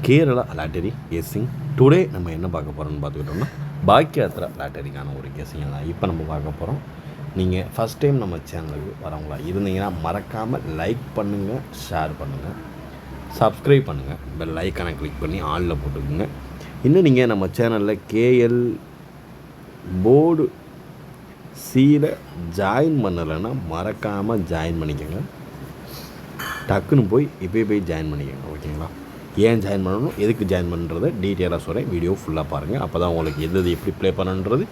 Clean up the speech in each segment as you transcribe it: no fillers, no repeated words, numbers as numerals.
Kerala lottery கேசிங். Today நம்ம என்ன பார்க்க போகிறோம்னு பார்த்துக்கிட்டோம்னா பாக்யாத்ரா லாட்டரிக்கான ஒரு கேசிங் தான் இப்போ நம்ம பார்க்க போகிறோம். நீங்கள் ஃபஸ்ட் டைம் நம்ம சேனலுக்கு வரவங்களா இருந்தீங்கன்னா மறக்காமல் லைக் பண்ணுங்கள், ஷேர் பண்ணுங்கள், சப்ஸ்கிரைப் பண்ணுங்கள், பெல் ஐக்கானை கிளிக் பண்ணி ஆலில் போட்டுக்கோங்க. இன்னும் நீங்கள் நம்ம சேனலில் கேஎல் போர்டு சியில் ஜாயின் பண்ணலைன்னா மறக்காமல் ஜாயின் பண்ணிக்கோங்க. டக்குன்னு போய் போய் ஜாயின் பண்ணிக்கோங்க. ஓகேங்களா? ஏன் ஜாயின் பண்ணணும், எதுக்கு ஜாயின் பண்ணுறதை டீட்டெயிலாக சொல்கிறேன். வீடியோ ஃபுல்லாக பாருங்கள். அப்போ தான் உங்களுக்கு எது எப்படி ப்ளே பண்ணணுன்றது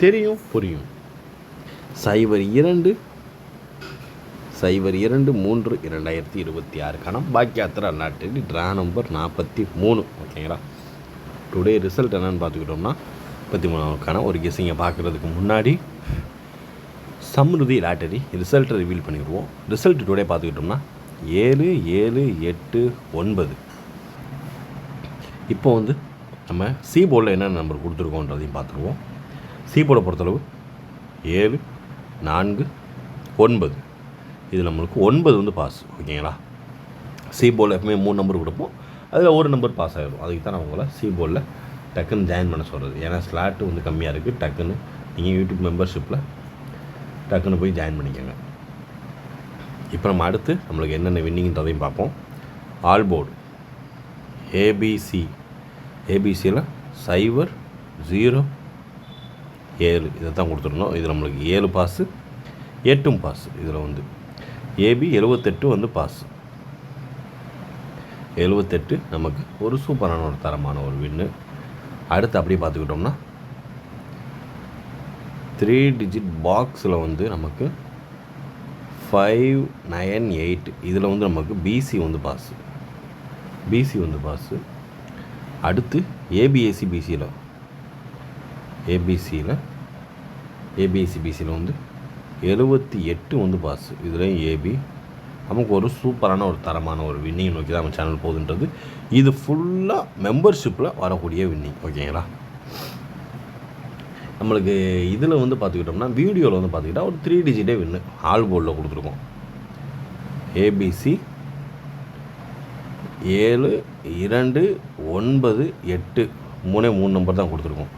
தெரியும், புரியும். 02-03-2026 பாக்யாத்ரா லாட்டரி ட்ரா நம்பர் 43. ஓகேங்களா? டுடே ரிசல்ட் என்னென்னு பார்த்துக்கிட்டோம்னா 33க்கான ஒரு கெஸ்ஸிங்கை பார்க்குறதுக்கு முன்னாடி சம்ருதி லாட்டரி ரிசல்ட்டை ரிவீல் பண்ணிடுவோம். ரிசல்ட் டுடே பார்த்துக்கிட்டோம்னா 7-7-8-9. இப்போ நம்ம சி போர்டில் என்னென்ன நம்பர் கொடுத்துருக்கோன்றதையும் பார்த்துருவோம். சி போர்டை பொறுத்தளவு 7, 4, 9. இது நம்மளுக்கு 9 பாஸ். ஓகேங்களா? சி போர்டில் எப்பவுமே 3 நம்பர் கொடுப்போம், அதில் ஒரு நம்பர் பாஸ் ஆகிடும். அதுக்கு தான் நான் உங்களை சி போர்டில் டக்குன்னு ஜாயின் பண்ண சொல்கிறது. ஏன்னா ஸ்லாட்டு கம்மியாக இருக்குது. டக்குன்னு நீங்கள் யூடியூப் மெம்பர்ஷிப்பில் டக்குன்னு போய் ஜாயின் பண்ணிக்கோங்க. இப்போ நம்ம அடுத்து நம்மளுக்கு என்னென்ன வின்னிங்கன்றதையும் பார்ப்போம். ஆல் போர்டு ஏபிசியில் 0-0-7 இதை தான் கொடுத்துருந்தோம். இது நம்மளுக்கு 7 பாஸு, 8 பாஸு. இதில் ஏபி 78 பாஸு. 78 நமக்கு ஒரு சூப்பரான ஒரு தரமான ஒரு வின்னு. அடுத்து அப்படியே பார்த்துக்கிட்டோம்னா 3 டிஜிட் பாக்ஸில் நமக்கு 598. இதில் நமக்கு பிசி பாஸு. அடுத்து ஏபிசி பிசியில் ஏபிசியில் 78 பாஸு. இதுலேயும் ஏபி நமக்கு ஒரு சூப்பரான ஒரு தரமான ஒரு வின்னிங் நோக்கி தான் நம்ம சேனல் போகுதுன்றது. இது ஃபுல்லாக மெம்பர்ஷிப்பில் வரக்கூடிய வின்னிங். ஓகேங்களா? நம்மளுக்கு இதில் பார்த்துக்கிட்டோம்னா வீடியோவில் பார்த்துக்கிட்டா ஒரு 3 டிஜிட்டே வின்னு ஆல் போர்டில் கொடுத்துருக்கோம். ஏபிசி 7-2-9-8 3 நம்பர் தான் கொடுத்துருக்கோம்.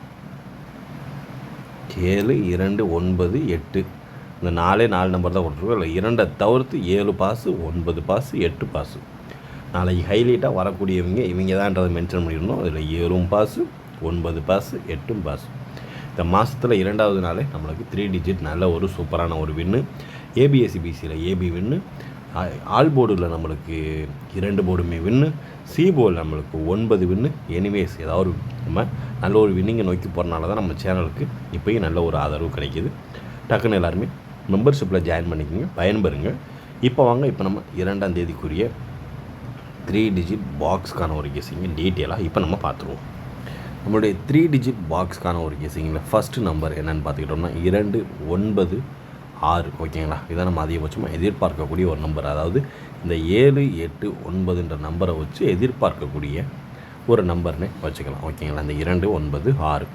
7-2-9-8 இந்த 4 நம்பர் தான் கொடுத்துருக்கோம். இல்லை 2 தவிர்த்து 7 பாஸு, 9 பாஸு, 8 பாஸு. நாளைக்கு ஹைலைட்டாக வரக்கூடியவங்க இவங்க தான்ன்றதை மென்ஷன் பண்ணிடணும். அதில் 7 பாஸு, 9 பாஸு, 8 பாஸு. இந்த மாதத்தில் 2வது நாளே நம்மளுக்கு 3 டிஜிட் நல்ல ஒரு சூப்பரான ஒரு வின்னு. ஏபிஎஸ்சிபிசியில் ஏபி வின்னு, ஆல் போர்டில் நம்மளுக்கு 2 போர்டுமே வின்னு, சி போர்டில் நம்மளுக்கு 9 வின்னு. எனிவேஸ் ஏதாவது நம்ம நல்ல ஒரு வின்னிங்கை நோக்கி போகிறனால தான் நம்ம சேனலுக்கு இப்போயும் நல்ல ஒரு ஆதரவு கிடைக்கிது. டக்குன்னு எல்லாருமே மெம்பர்ஷிப்பில் ஜாயின் பண்ணிக்கோங்க, பயன்பெறுங்க. இப்போ வாங்க, இப்போ நம்ம 2ஆம் தேதிக்குரிய 3 டிஜிட் பாக்ஸ்க்கான ஒரு கெஸ்ஸிங்க டீட்டெயிலாக இப்போ நம்ம பார்த்துருவோம். நம்மளுடைய 3 டிஜிட் பாக்ஸ்க்கான ஒரு கெஸ்ஸிங்கில் ஃபஸ்ட்டு நம்பர் என்னென்னு பார்த்துக்கிட்டோம்னா 2-9-6. ஓகேங்களா? இதான் நம்ம அதிகபட்சமாக எதிர்பார்க்கக்கூடிய ஒரு நம்பர். அதாவது இந்த 7-8-9ன்ற நம்பரை வச்சு எதிர்பார்க்கக்கூடிய ஒரு நம்பர்னே வச்சுக்கலாம். ஓகேங்களா? இந்த 2-9-6.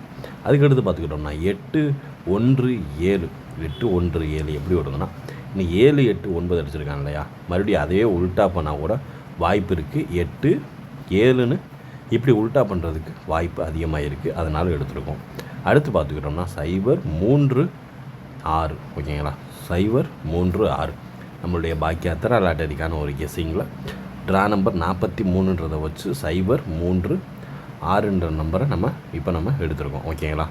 அதுக்கடுத்து பார்த்துக்கிட்டோம்னா 8-1-7. 8-1-7 எப்படி வருதுன்னா, இன்னும் 7-8-9 அடிச்சிருக்காங்க இல்லையா, மறுபடியும் அதையே உல்ட்டா பண்ணால் கூட வாய்ப்பு இருக்குது. 8-7ன்னு இப்படி உல்ட்டா பண்ணுறதுக்கு வாய்ப்பு அதிகமாக இருக்குது. அதனால் எடுத்துருக்கோம். அடுத்து பார்த்துக்கிட்டோம்னா 0-3-6. ஓகேங்களா? 0-3-6 நம்மளுடைய பாக்யாத்ரா லாட்டரிக்கான ஒரு கெஸ்ஸிங்கில் ட்ரா நம்பர் 43ன்றதை வச்சு 0-3-6ன்ற நம்பரை நம்ம எடுத்துருக்கோம். ஓகேங்களா?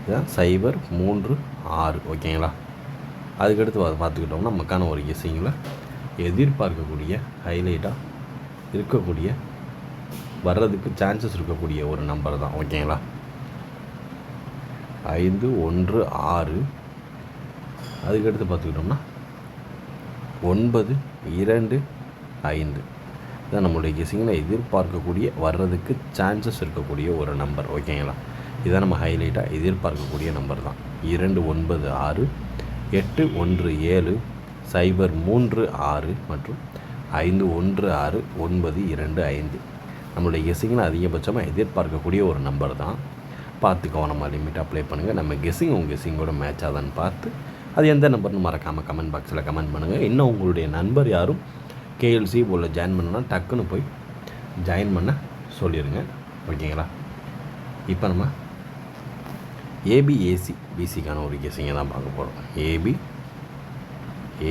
இதுதான் 0-3-6. ஓகேங்களா? அதுக்கடுத்து பார்த்துக்கிட்டோம்னா நமக்கான ஒரு கெஸ்ஸிங்கில் எதிர்பார்க்கக்கூடிய ஹைலைட்டாக இருக்கக்கூடிய வர்றதுக்கு சான்சஸ் இருக்கக்கூடிய ஒரு நம்பர் தான். ஓகேங்களா? 5-1-6. அதுக்கடுத்து பார்த்துக்கிட்டோம்னா 9-2-5. இதான் நம்மளுடைய கெஸ்ஸிங்கில் எதிர்பார்க்கக்கூடிய வர்றதுக்கு சான்சஸ் இருக்கக்கூடிய ஒரு நம்பர். ஓகேங்களா? இதான் நம்ம ஹைலைட்டாக எதிர்பார்க்கக்கூடிய நம்பர் தான். 2-9-6, 8-1-7, 0-3-6 மற்றும் 5-1-6, 9-2-5. நம்மளுடைய கெஸ்ஸிங்கில் அதிகபட்சமாக எதிர்பார்க்கக்கூடிய ஒரு நம்பர் தான். பார்த்து கவனமாக லிமிட் அப்ளை பண்ணுங்கள். நம்ம கெஸ்ஸிங் உங்கள் கெஸ்ஸிங்கோட மேட்ச் ஆதான்னு பார்த்து அது எந்த நம்பர்னு மறக்காமல் கமெண்ட் பாக்ஸில் கமெண்ட் பண்ணுங்கள். இன்னும் உங்களுடைய நண்பர் யாரும் கேஎல்சி போல் ஜாயின் பண்ணணும்னா டக்குன்னு போய் ஜாயின் பண்ண சொல்லிடுங்க. ஓகேங்களா? இப்போ நம்ம ஏபி ஏசி பிசிக்கான ஒரு கெஸிங்கை தான் பார்க்க போகிறோம். AB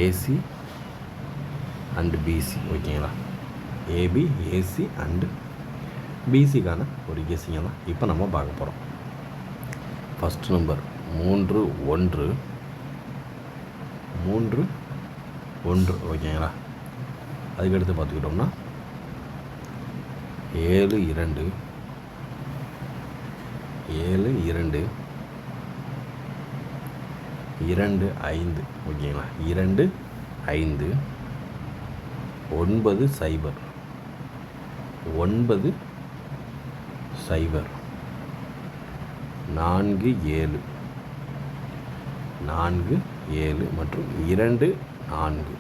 AC and BC. ஓகேங்களா? ஏபி ஏசி அண்டு பிசிக்கான ஒரு கெஸிங்கை தான் இப்போ நம்ம பார்க்க போகிறோம். First number 3 1 3 1. ஓகேங்களா? அதுக்கடுத்து பார்த்துக்கிட்டோம்னா 7 2 7 2 2 5. ஓகேங்களா? 2 5 9 0 9 0 4 7 4 7 மற்றும் 2 4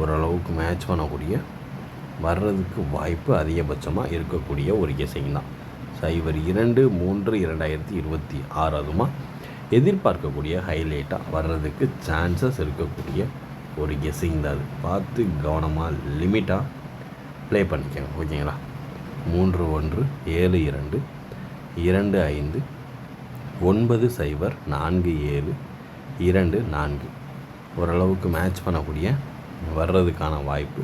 ஓரளவுக்கு மேட்ச் பண்ணக்கூடிய வர்றதுக்கு வாய்ப்பு அதிகபட்சமாக இருக்கக்கூடிய ஒரு கெஸிங் தான். 02 3 2026 அதுமா எதிர்பார்க்கக்கூடிய ஹைலைட்டாக வர்றதுக்கு சான்சஸ் இருக்கக்கூடிய ஒரு கெஸிங் தான். அது பார்த்து கவனமாக லிமிட்டாக ப்ளே பண்ணிக்கோங்க. ஓகேங்களா? 3 1 7 2 2 5 9 0 4 7 2 4 ஓரளவுக்கு மேட்ச் பண்ணக்கூடிய வர்றதுக்கான வாய்ப்பு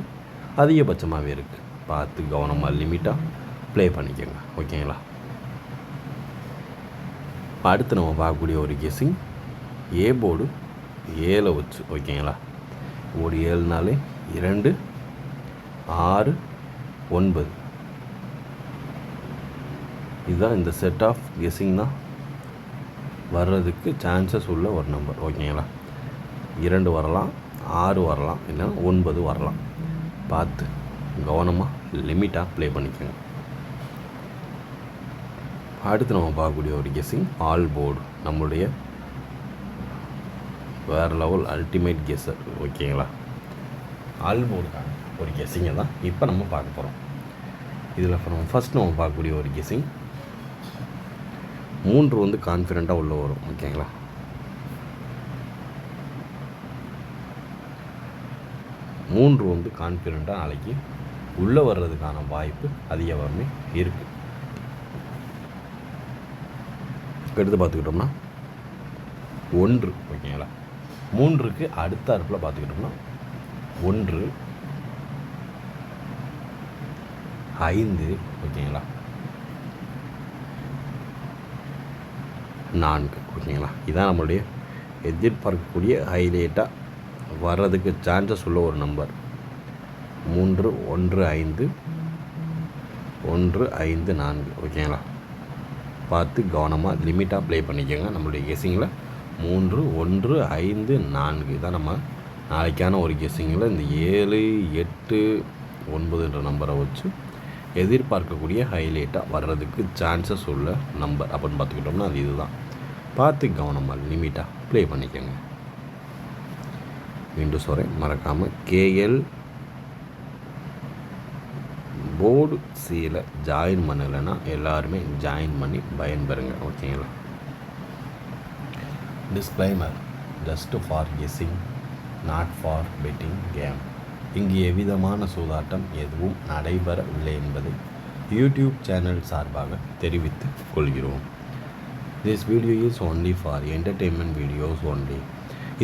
அதிகபட்சமாகவே இருக்குது. பார்த்து கவனமாக லிமிட்டாக ப்ளே பண்ணிக்கோங்க. ஓகேங்களா? அடுத்து நம்ம பார்க்கக்கூடிய ஒரு கெஸிங் ஏ போர்டு 7 வச்சு. ஓகேங்களா? ஒரு 7 நாள் 2 6 9 இதுதான் இந்த செட் ஆஃப் கெஸிங் தான் வர்றதுக்கு சான்சஸ் உள்ள ஒரு நம்பர். ஓகேங்களா? 2 வரலாம், 6 வரலாம், இல்லைன்னா 9 வரலாம். பார்த்து கவனமாக லிமிட்டாக ப்ளே பண்ணிக்கோங்க. அடுத்து நம்ம பார்க்கக்கூடிய ஒரு கெஸிங் ஆல் போர்டு, நம்மளுடைய வேறு லெவல் அல்டிமேட் கெஸ்ஸர். ஓகேங்களா? ஆல் போர்டுக்கான ஒரு கெஸிங்கை தான் இப்போ நம்ம பார்க்க போகிறோம். இதில் ஃபஸ்ட் நம்ம பார்க்கக்கூடிய ஒரு கெஸிங் 3 வந்து கான்ஃபிடெண்ட்டாக உள்ளே வரும். ஓகேங்களா? 3 வந்து கான்ஃபிடெண்ட்டாக நாளைக்கு உள்ளே வர்றதுக்கான வாய்ப்பு அதிகமாகவே இருக்குது. எடுத்து பார்த்துக்கிட்டோம்னா 1. ஓகேங்களா? 3க்கு அடுத்த அடுப்பில் பார்த்துக்கிட்டோம்னா 1 5. ஓகேங்களா? 4. ஓகேங்களா? இதான் நம்மளுடைய எதிர்பார்க்கக்கூடிய ஹைலைட்டாக வர்றதுக்கு சான்சஸ் உள்ள ஒரு நம்பர். 3 1 5 1 5 4. ஓகேங்களா? பார்த்து கவனமாக லிமிட்டாக ப்ளே பண்ணிக்கோங்க. நம்மளுடைய கெஸிங்கில் 3 1 5 4 இதான் நம்ம நாளைக்கான ஒரு கெஸிங்கில் இந்த 7 8 9 நம்பரை வச்சு எதிர்பார்க்கக்கூடிய ஹைலைட்டாக வர்றதுக்கு சான்சஸ் உள்ள நம்பர் அப்படின்னு பார்த்துக்கிட்டோம்னா அது இதுதான். பார்த்து கவனமாக லிமிட்டாக ப்ளே பண்ணிக்கோங்க. மீண்டும் சொல்கிறேன், மறக்காமல் கேஎல் போர்டு சியில் ஜாயின் பண்ணலைன்னா எல்லாருமே ஜாயின் பண்ணி பயன்பெறுங்க. ஓகேங்களா? Disclaimer, just for guessing, not for betting game. இங்கு எவ்விதமான சூதாட்டம் எதுவும் நடைபெறவில்லை என்பதை யூடியூப் சேனல் சார்பாக தெரிவித்துக் கொள்கிறோம். This video is only for entertainment videos only.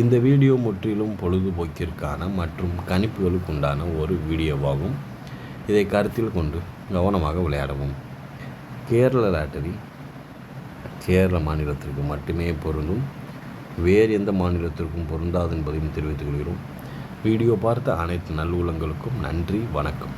இந்த வீடியோ முற்றிலும் பொழுதுபோக்கிற்கான மற்றும் கணிப்புகளுக்கு உண்டான ஒரு வீடியோவாகும். இதை கருத்தில் கொண்டு கவனமாக விளையாடவும். கேரள லாட்டரி கேரள மாநிலத்திற்கு மட்டுமே பொருந்தும், வேறு எந்த மாநிலத்திற்கும் பொருந்தாது என்பதையும் தெரிவித்துக் கொள்கிறோம். வீடியோ பார்த்த அனைத்து நல்லுள்ளங்களுக்கும் நன்றி, வணக்கம்.